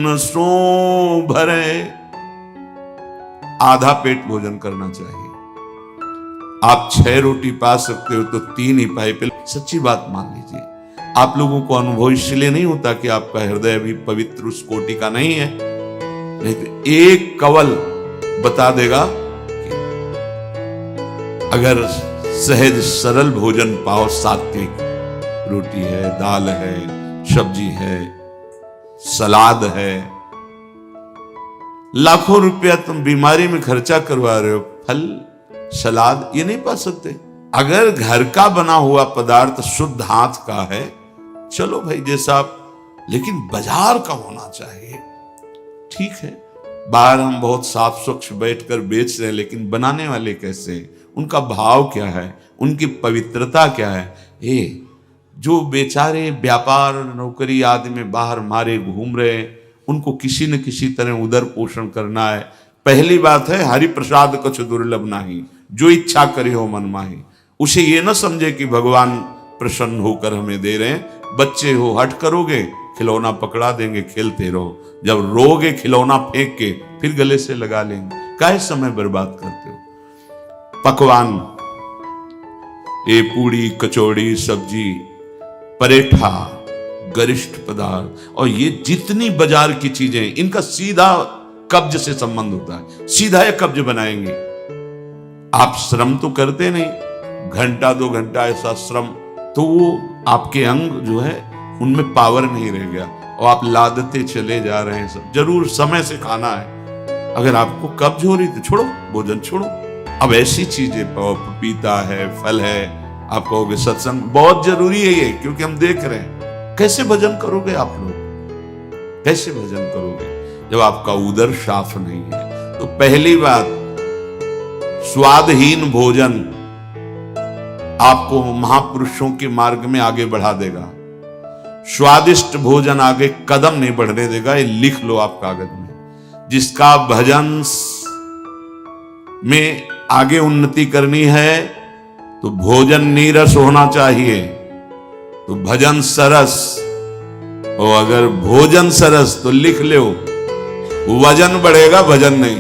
सो भरे, आधा पेट भोजन करना चाहिए। आप 6 रोटी पा सकते हो तो 3 ही पाए। सच्ची बात मान लीजिए, आप लोगों को अनुभव इसलिए नहीं होता कि आपका हृदय भी पवित्र उस कोटि का नहीं है। नहीं तो एक कवल बता देगा कि अगर सहज सरल भोजन पाओ, सात्विक रोटी है, दाल है, सब्जी है, सलाद है, लाखों रुपया तुम बीमारी में खर्चा करवा रहे हो, फल सलाद ये नहीं पा सकते। अगर घर का बना हुआ पदार्थ शुद्ध हाथ का है, चलो भाई जैसा आप, लेकिन बाजार का होना चाहिए। ठीक है, बाहर हम बहुत साफ स्वच्छ बैठकर बेच रहे हैं, लेकिन बनाने वाले कैसे, उनका भाव क्या है, उनकी पवित्रता क्या है। ये जो बेचारे व्यापार नौकरी आदि में बाहर मारे घूम रहे हैं, उनको किसी न किसी तरह उदर पोषण करना है। पहली बात है, हरि प्रसाद कछु दुर्लभ नाही, जो इच्छा करे हो मन माही। उसे ये न समझे कि भगवान प्रसन्न होकर हमें दे रहे हैं। बच्चे हो, हट करोगे खिलौना पकड़ा देंगे, खेलते रहो। जब रोगे खिलौना फेंक के फिर गले से लगा लेंगे। काहे समय बर्बाद करते हो। पकवान, ये पूड़ी कचौड़ी सब्जी परेठा गरिष्ठ पदार्थ और ये जितनी बाजार की चीजें, इनका सीधा कब्ज से संबंध होता है। सीधा ये कब्ज बनाएंगे। आप श्रम तो करते नहीं, घंटा 2 घंटा ऐसा श्रम, तो वो आपके अंग जो है उनमें पावर नहीं रह गया और आप लादते चले जा रहे हैं। सब जरूर समय से खाना है। अगर आपको कब्ज हो रही तो छोड़ो, भोजन छोड़ो। अब ऐसी चीजें पपीता है, फल है, आप कहोगे सत्संग बहुत जरूरी है ये, क्योंकि हम देख रहे हैं। कैसे भजन करोगे आप लोग, कैसे भजन करोगे जब आपका उदर साफ नहीं है। तो पहली बात, स्वादहीन भोजन आपको महापुरुषों के मार्ग में आगे बढ़ा देगा। स्वादिष्ट भोजन आगे कदम नहीं बढ़ने देगा। ये लिख लो आप कागज में। जिसका भजन में आगे उन्नति करनी है तो भोजन नीरस होना चाहिए, तो भजन सरस। और अगर भोजन सरस तो लिख लो, वजन बढ़ेगा, भजन नहीं,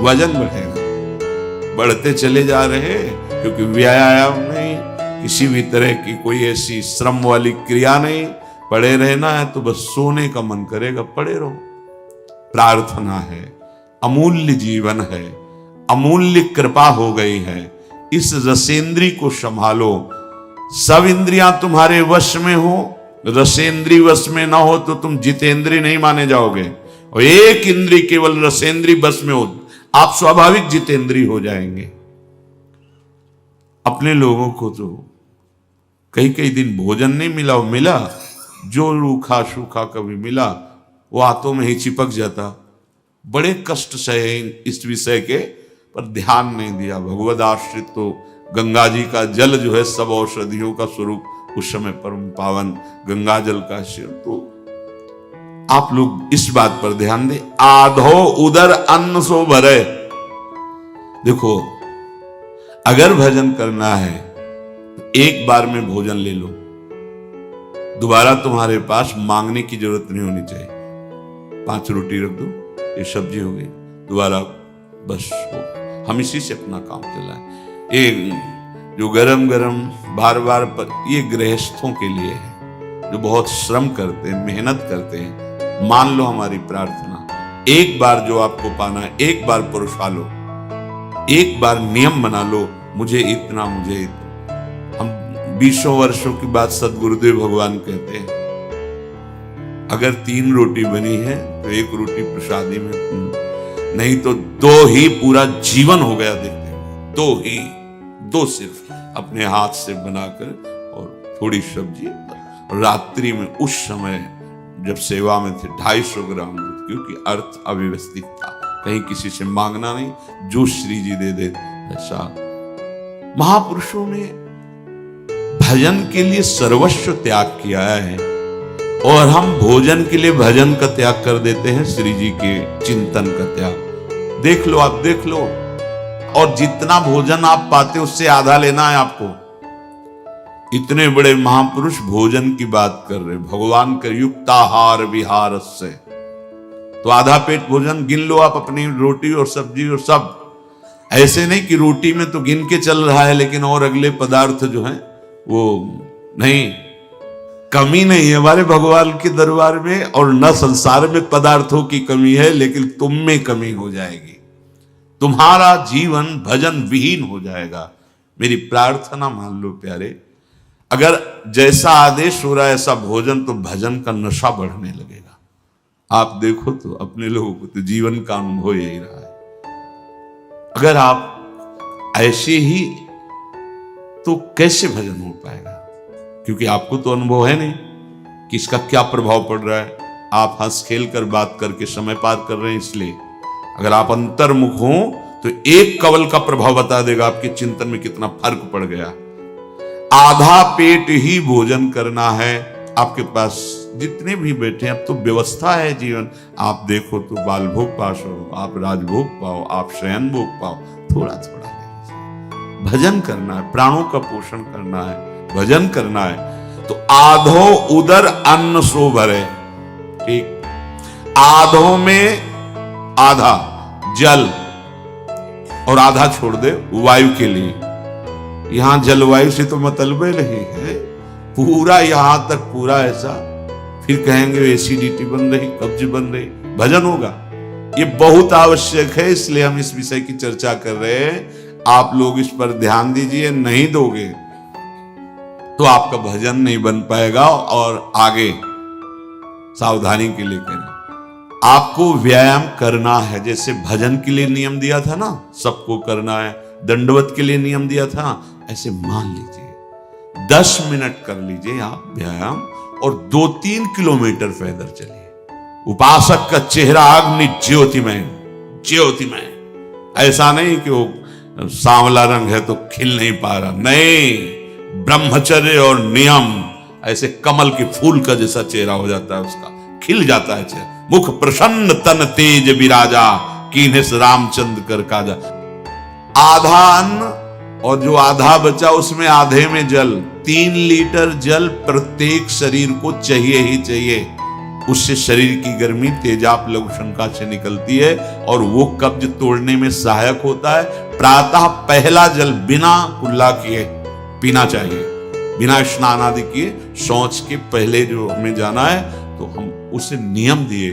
वजन बढ़ेगा। बढ़ते चले जा रहे, क्योंकि व्यायाम नहीं, किसी भी तरह की कोई ऐसी श्रम वाली क्रिया नहीं। पड़े रहना है तो बस सोने का मन करेगा, पड़े रहो। प्रार्थना है, अमूल्य जीवन है, अमूल्य कृपा हो गई है। इस रसेंद्री को संभालो। सब इंद्रियां तुम्हारे वश में हो, रसेंद्री वश में ना हो तो तुम जितेंद्री नहीं माने जाओगे। और एक इंद्री केवल रसेंद्री वश में हो, आप स्वाभाविक जितेंद्री हो जाएंगे। अपने लोगों को तो कई दिन भोजन नहीं मिला, वो मिला जो रूखा सूखा कभी मिला वो हाथों में ही चिपक जाता। बड़े कष्ट सहे इस विषय के, पर ध्यान नहीं दिया। भगवद आश्रित तो गंगा जी का जल जो है सब औषधियों का स्वरूप, उस समय परम पावन गंगा जल का शिव। तो आप लोग इस बात पर ध्यान दें। आधो उदर अन्न सो भरे। देखो, अगर भजन करना है तो एक बार में भोजन ले लो, दोबारा तुम्हारे पास मांगने की जरूरत नहीं होनी चाहिए। 5 रोटी रख दो, ये सब्जी हो गई, दोबारा बस हो। हम इसी से अपना काम चलाएं। ये जो गरम गरम बार बार पर, ये गृहस्थों के लिए है जो बहुत श्रम करते हैं, मेहनत करते हैं। मान लो हमारी प्रार्थना, एक बार जो आपको पाना है, एक बार पुरुषा लो, एक बार नियम बना लो, मुझे इतना, मुझे इतना। हम 20 वर्षों की बात सदगुरुदेव भगवान कहते हैं, अगर 3 रोटी बनी है तो 1 रोटी प्रसादी में, नहीं तो 2 ही पूरा जीवन हो गया। देखते हैं 2 ही, 2 सिर्फ अपने हाथ से बनाकर और थोड़ी सब्जी। रात्रि में उस समय जब सेवा में थे 250 ग्राम दूध, क्योंकि अर्थ अव्यवस्थित था, कहीं किसी से मांगना नहीं, जो श्री जी दे दे ऐसा। महापुरुषों ने भजन के लिए सर्वस्व त्याग किया है और हम भोजन के लिए भजन का त्याग कर देते हैं, श्री जी के चिंतन का त्याग। देख लो, आप देख लो, और जितना भोजन आप पाते उससे आधा लेना है आपको। इतने बड़े महापुरुष भोजन की बात कर रहे, भगवान के युक्ताहार विहार से, तो आधा पेट भोजन गिन लो आप, अपनी रोटी और सब्जी और सब। ऐसे नहीं कि रोटी में तो गिन के चल रहा है लेकिन और अगले पदार्थ जो हैं वो नहीं। कमी नहीं है हमारे भगवान के दरबार में, और न संसार में पदार्थों की कमी है, लेकिन तुम में कमी हो जाएगी। तुम्हारा जीवन भजन विहीन हो जाएगा। मेरी प्रार्थना मान लो प्यारे, अगर जैसा आदेश हो रहा है ऐसा भोजन, तो भजन का नशा बढ़ने लगेगा। आप देखो तो अपने लोगों को तो जीवन का अनुभव यही रहा है। अगर आप ऐसे ही, तो कैसे भजन हो पाएगा? क्योंकि आपको तो अनुभव है नहीं कि इसका क्या प्रभाव पड़ रहा है। आप हंस खेल कर बात करके समय पार कर रहे हैं, इसलिए अगर आप अंतर्मुख हो तो एक कवल का प्रभाव बता देगा आपके चिंतन में कितना फर्क पड़ गया। आधा पेट ही भोजन करना है। आपके पास जितने भी बैठे हैं, अब तो व्यवस्था है जीवन। आप देखो तो बाल भोग पास हो, आप राजभोग पाओ, आप शयन भोग पाओ, थोड़ा थोड़ा भजन करना है, प्राणों का पोषण करना है, भजन करना है। तो आधो उदर अन्न सो भरे, ठीक। आधो में आधा जल और आधा छोड़ दे वायु के लिए। यहां जलवायु से तो मतलब नहीं है, पूरा यहां तक पूरा ऐसा, फिर कहेंगे एसिडिटी बन रही, कब्ज बन रही, भजन होगा। ये बहुत आवश्यक है, इसलिए हम इस विषय की चर्चा कर रहे हैं। आप लोग इस पर ध्यान दीजिए, नहीं दोगे तो आपका भजन नहीं बन पाएगा। और आगे सावधानी के लिए करें, आपको व्यायाम करना है। जैसे भजन के लिए नियम दिया था ना, सबको करना है, दंडवत के लिए नियम दिया था, ऐसे मान लीजिए 10 मिनट कर लीजिए आप व्यायाम, और 2-3 किलोमीटर पैदल चलिए। उपासक का चेहरा अग्नि ज्योतिमय, ज्योतिमय। ऐसा नहीं कि वो सांवला रंग है तो खिल नहीं पा रहा, नहीं। ब्रह्मचर्य और नियम, ऐसे कमल के फूल का जैसा चेहरा हो जाता है, उसका खिल जाता है चेहरा। मुख प्रसन्न तन तेज विराजा, कीन्हिस रामचंद्र कर काजा। आधा अन्न और जो आधा बचा उसमें आधे में जल, 3 लीटर जल प्रत्येक शरीर को चाहिए ही चाहिए। उससे शरीर की गर्मी तेजाब लघु शंका से निकलती है और वो कब्ज तोड़ने में सहायक होता है। प्रातः पहला जल बिना कुल्ला किए पीना चाहिए, बिना स्नान आदि किए। शौच के पहले जो हमें जाना है तो हम उसे नियम दिए,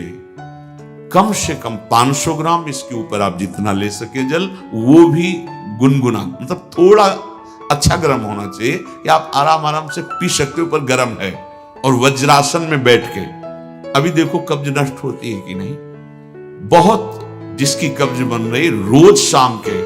कम से कम 500 ग्राम, इसके ऊपर आप जितना ले सके जल, वो भी गुनगुना, मतलब थोड़ा अच्छा गर्म होना चाहिए कि आप आराम आराम से पी सकते हो, पर गर्म है। और वज्रासन में बैठ के, अभी देखो कब्ज नष्ट होती है कि नहीं, बहुत जिसकी कब्ज बन रही, रोज शाम के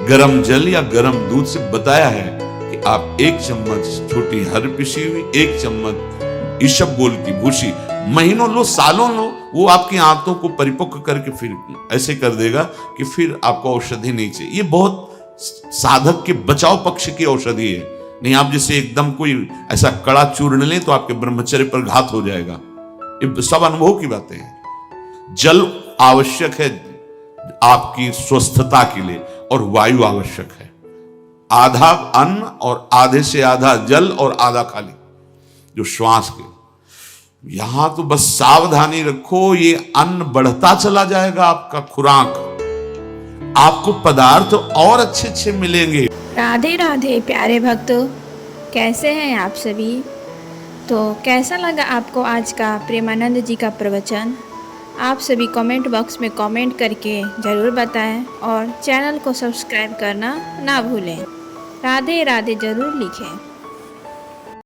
गर्म जल या गर्म दूध से बताया है कि आप 1 चम्मच छोटी हर पिसी हुई, 1 चम्मच ईसबगोल की भूसी महीनों लो, सालों लो, वो आपकी आंतों को परिपक्व करके फिर ऐसे कर देगा कि फिर आपको औषधि नहीं चाहिए। ये बहुत साधक के बचाव पक्ष की औषधि है। नहीं आप जैसे एकदम कोई ऐसा कड़ा चूर्ण लें तो आपके ब्रह्मचर्य पर घात हो जाएगा। ये सब अनुभव की बातें हैं। जल आवश्यक है आपकी स्वस्थता के लिए, और वायु आवश्यक है। आधा अन्न और आधे से आधा जल और आधा खाली जो श्वास के। यहां तो बस सावधानी रखो, ये अन्न बढ़ता चला जाएगा आपका खुराक, आपको पदार्थ और अच्छे अच्छे मिलेंगे। राधे राधे प्यारे भक्तों, कैसे हैं आप सभी? तो कैसा लगा आपको आज का प्रेमानंद जी का प्रवचन? आप सभी कमेंट बॉक्स में कमेंट करके ज़रूर बताएं और चैनल को सब्सक्राइब करना ना भूलें। राधे राधे ज़रूर लिखें।